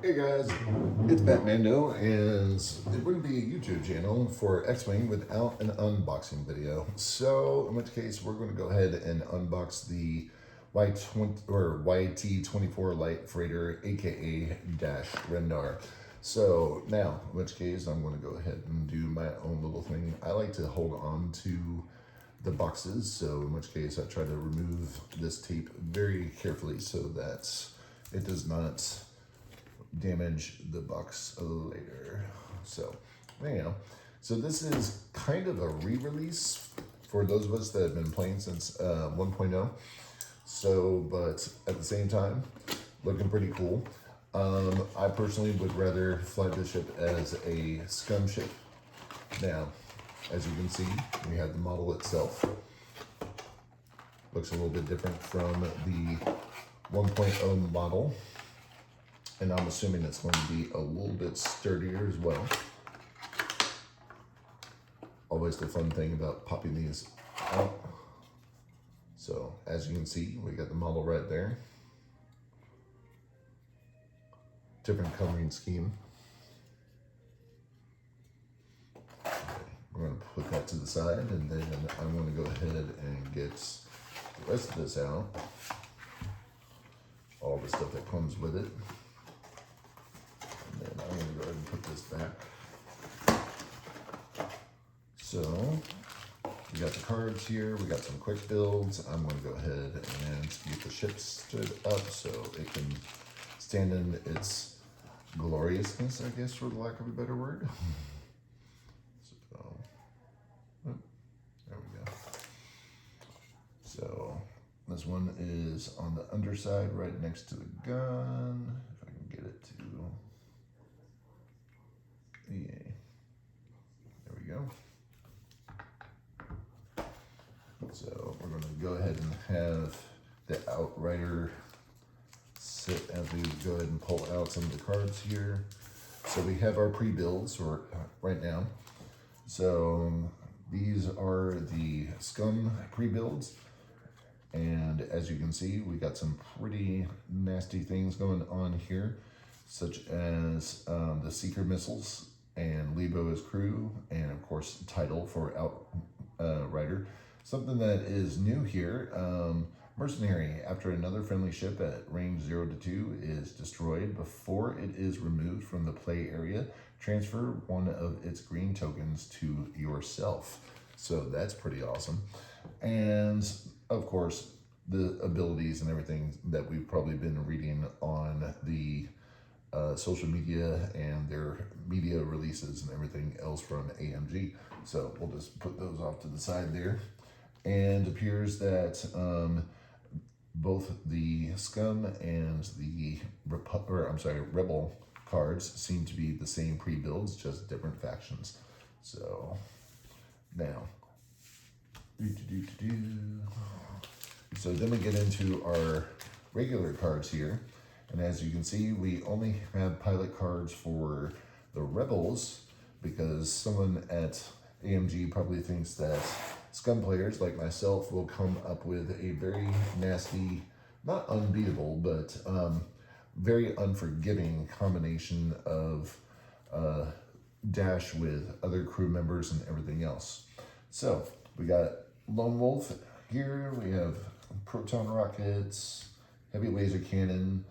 Hey guys, it's BatMando, and it wouldn't be a YouTube channel for X-Wing without an unboxing video. So, in which case, we're going to go ahead and unbox the YT-2400 Light Freighter, aka Dash Rendar. So now, in which case, I'm going to go ahead and do my own little thing. I like to hold on to the boxes, so in which case I try to remove this tape very carefully so that it does not damage the box later. So anyhow, so this is kind of a re-release for those of us that have been playing since 1.0. So, but at the same time, looking pretty cool. I personally would rather fly this ship as a scum ship. Now, as you can see, we have the model itself. Looks a little bit different from the 1.0 model. And I'm assuming it's going to be a little bit sturdier as well. Always the fun thing about popping these out. So, as you can see, we got the model right there. Different coloring scheme. We're going to put that to the side, and then I'm going to go ahead and get the rest of this out. All the stuff that comes with it. And then I'm going to go ahead and put this back. So, we got the cards here. We got some quick builds. I'm going to go ahead and get the ship stood up so it can stand in its gloriousness, I guess, for the lack of a better word. There we go. So this one is on the underside right next to the gun. If I can get it to, yeah, there we go. So we're going to go ahead and have the outrider sit as we go ahead and pull out some of the cards here. So we have our pre-builds right now. So these are the scum pre-builds, and as you can see, we got some pretty nasty things going on here, such as the Seeker missiles and Lebo as crew, and of course title for outrider. Something that is new here, mercenary. After another friendly ship at range 0 to 2 is destroyed before it is removed from the play area, transfer one of its green tokens to yourself. So that's pretty awesome. And of course, the abilities and everything that we've probably been reading on the social media and their media releases and everything else from AMG. So we'll just put those off to the side there. And it appears that both the scum and the rebel cards seem to be the same pre-builds, just different factions. So now, so then we get into our regular cards here, and as you can see, we only have pilot cards for the rebels because someone at AMG probably thinks that scum players like myself will come up with a very nasty, not unbeatable, but very unforgiving combination of Dash with other crew members and everything else. So we got Lone Wolf here. We have proton rockets, heavy laser cannon,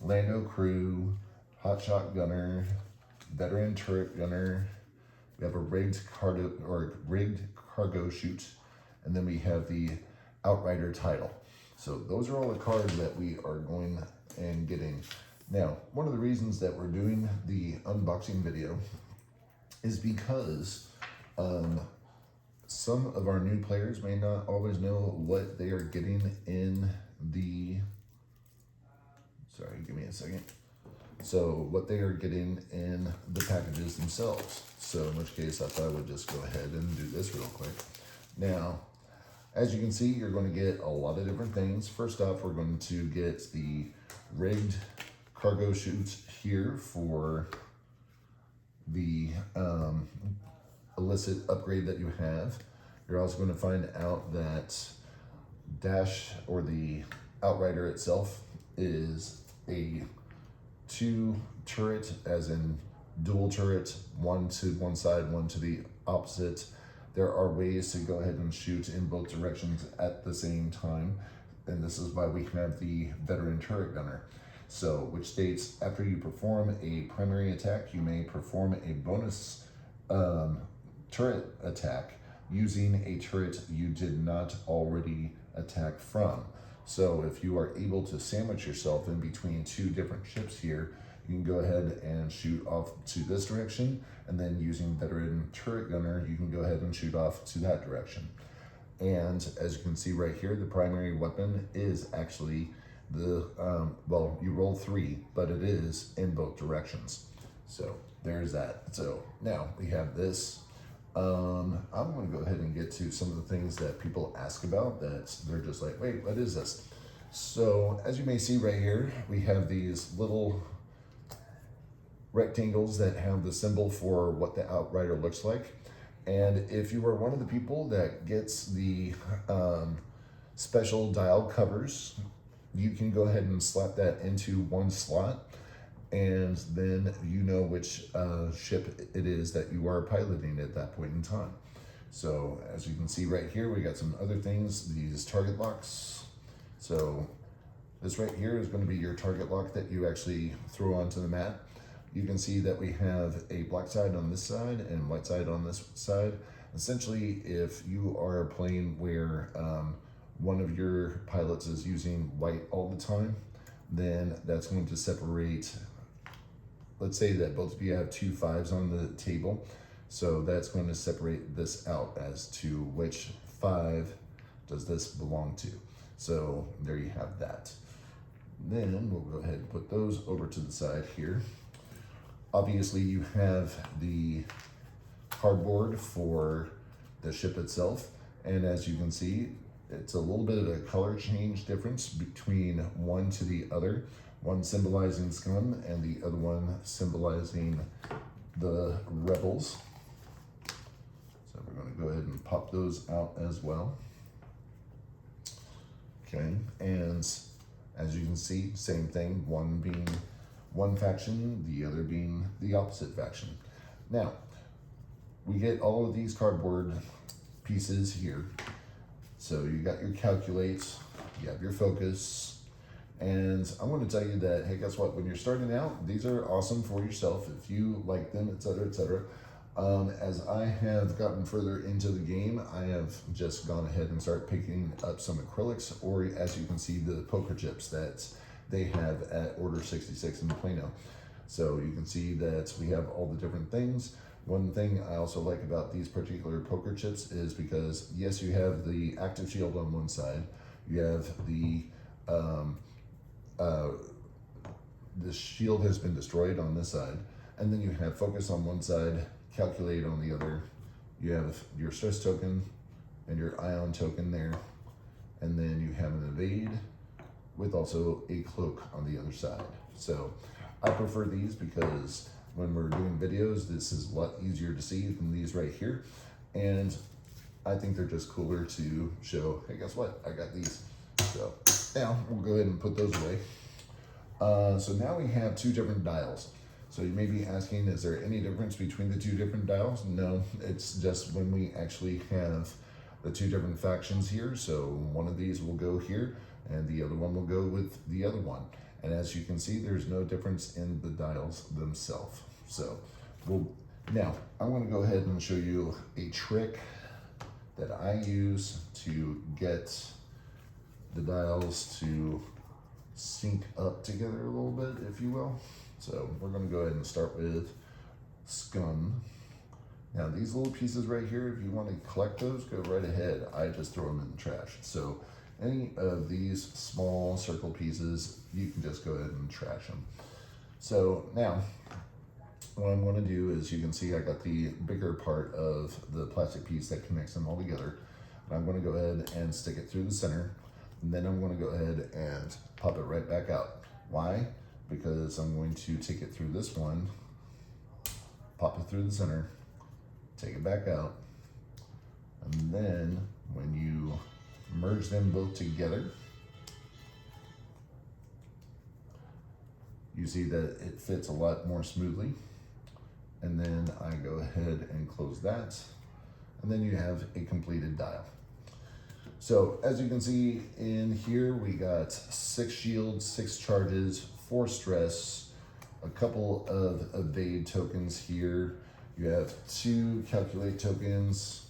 Lando crew, hotshot gunner, veteran turret gunner. We have a rigged cargo chute, and then we have the outrider title. So those are all the cards that we are going and getting. Now, one of the reasons that we're doing the unboxing video is because some of our new players may not always know what they are getting in the, sorry, give me a second. So what they are getting in the packages themselves. So in which case I thought I would just go ahead and do this real quick. Now, as you can see, you're going to get a lot of different things. First off, we're going to get the rigged cargo chute here for the illicit upgrade that you have. You're also going to find out that Dash, or the Outrider itself, is a two turret, as in dual turret, one to one side, one to the opposite, there are ways to go ahead and shoot in both directions at the same time. And this is why we have the veteran turret gunner. So, which states after you perform a primary attack, you may perform a bonus turret attack using a turret you did not already attack from. So if you are able to sandwich yourself in between two different ships here, you can go ahead and shoot off to this direction, and then using veteran turret gunner, you can go ahead and shoot off to that direction. And as you can see right here, the primary weapon is actually the, well, you roll 3, but it is in both directions. So there's that. So now we have this. I'm going to go ahead and get to some of the things that people ask about that they're just like, wait, what is this? So as you may see right here, we have these little rectangles that have the symbol for what the outrider looks like. And if you are one of the people that gets the special dial covers, you can go ahead and slap that into one slot, and then you know which ship it is that you are piloting at that point in time. So as you can see right here, we got some other things, these target locks. So this right here is going to be your target lock that you actually throw onto the mat. You can see that we have a black side on this side and white side on this side. Essentially, if you are playing where one of your pilots is using white all the time, then that's going to separate. Let's say that both of you have 2 5s on the table. So that's going to separate this out as to which 5 does this belong to. So there you have that. Then we'll go ahead and put those over to the side here. Obviously you have the cardboard for the ship itself. And as you can see, it's a little bit of a color change difference between one to the other. One symbolizing scum and the other one symbolizing the rebels. So we're going to go ahead and pop those out as well. Okay, and as you can see, same thing, one being one faction, the other being the opposite faction. Now, we get all of these cardboard pieces here. So you got your calculates, you have your focus, and I want to tell you that, hey, guess what? When you're starting out, these are awesome for yourself if you like them, etc., etc. As I have gotten further into the game, I have just gone ahead and started picking up some acrylics, or as you can see, the poker chips that they have at Order 66 in Plano. So you can see that we have all the different things. One thing I also like about these particular poker chips is because, yes, you have the active shield on one side, you have the shield has been destroyed on this side, and then you have focus on one side, calculate on the other. You have your stress token and your ion token there, and then you have an evade with also a cloak on the other side. So I prefer these because when we're doing videos, this is a lot easier to see than these right here. And I think they're just cooler to show, hey, guess what? I got these. So now we'll go ahead and put those away. So now we have 2 different dials. So you may be asking, is there any difference between the 2 different dials? No, it's just when we actually have the 2 different factions here. So one of these will go here and the other one will go with the other one. And as you can see, there's no difference in the dials themselves. So now I'm going to go ahead and show you a trick that I use to get the dials to sync up together a little bit, if you will. So we're going to go ahead and start with scum. Now these little pieces right here, if you want to collect those, go right ahead. I just throw them in the trash. So any of these small circle pieces, you can just go ahead and trash them. So now what I'm going to do is, you can see I got the bigger part of the plastic piece that connects them all together. And I'm going to go ahead and stick it through the center. And then I'm going to go ahead and pop it right back out. Why? Because I'm going to take it through this one, pop it through the center, take it back out, and then when you merge them both together, you see that it fits a lot more smoothly. And then I go ahead and close that. And then you have a completed dial. So as you can see in here, we got 6 shields, 6 charges, 4 stress, a couple of evade tokens here. You have 2 calculate tokens,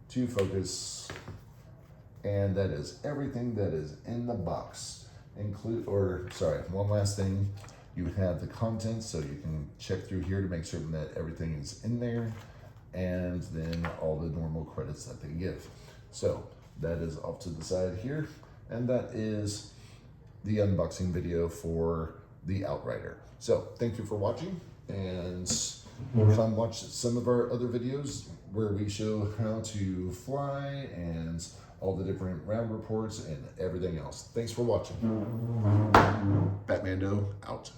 2 focus, and that is everything that is in the box. One last thing, you have the contents, so you can check through here to make certain that everything is in there, and then all the normal credits that they give. So that is off to the side here, and that is the unboxing video for the Outrider. So thank you for watching, and come watch some of our other videos where we show how to fly and all the different round reports and everything else. Thanks for watching. BatMando out.